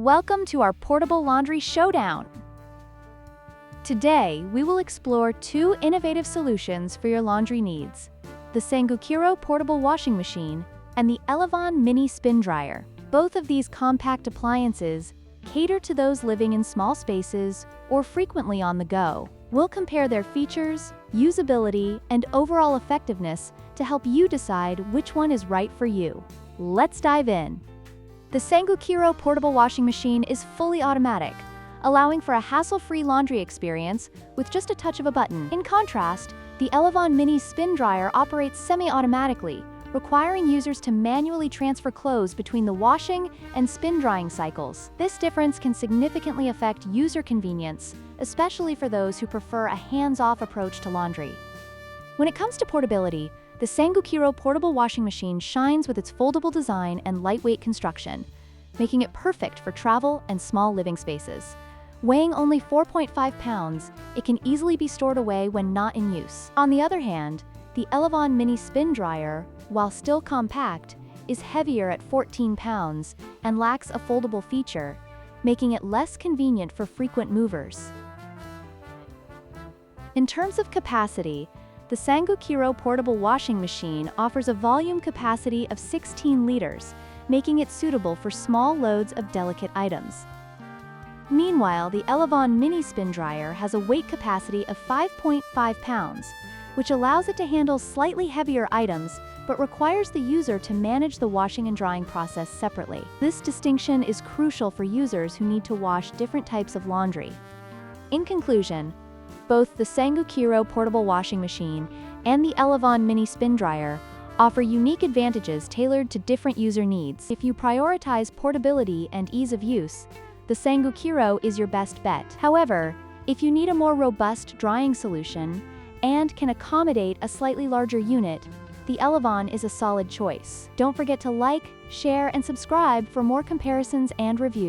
Welcome to our portable laundry showdown. Today, we will explore two innovative solutions for your laundry needs: the Sangukiro portable washing machine and the Elevon mini spin dryer. Both of these compact appliances cater to those living in small spaces or frequently on the go. We'll compare their features, usability, and overall effectiveness to help you decide which one is right for you. Let's dive in. The Sangukiro portable washing machine is fully automatic, allowing for a hassle-free laundry experience with just a touch of a button. In contrast, the Elevon mini spin dryer operates semi-automatically, requiring users to manually transfer clothes between the washing and spin drying cycles. This difference can significantly affect user convenience, especially for those who prefer a hands-off approach to laundry. When it comes to portability, the Sangukiro portable washing machine shines with its foldable design and lightweight construction, making it perfect for travel and small living spaces. Weighing only 4.5 pounds, it can easily be stored away when not in use. On the other hand, the Elevon mini spin dryer, while still compact, is heavier at 14 pounds and lacks a foldable feature, making it less convenient for frequent movers. In terms of capacity, the Sangukiro portable washing machine offers a volume capacity of 16 liters, making it suitable for small loads of delicate items. Meanwhile, the Elevon mini spin dryer has a weight capacity of 5.5 pounds, which allows it to handle slightly heavier items but requires the user to manage the washing and drying process separately. This distinction is crucial for users who need to wash different types of laundry. In conclusion, both the Sangukiro portable washing machine and the Elevon mini spin dryer offer unique advantages tailored to different user needs. If you prioritize portability and ease of use, the Sangukiro is your best bet. However, if you need a more robust drying solution and can accommodate a slightly larger unit, the Elevon is a solid choice. Don't forget to like, share, and subscribe for more comparisons and reviews.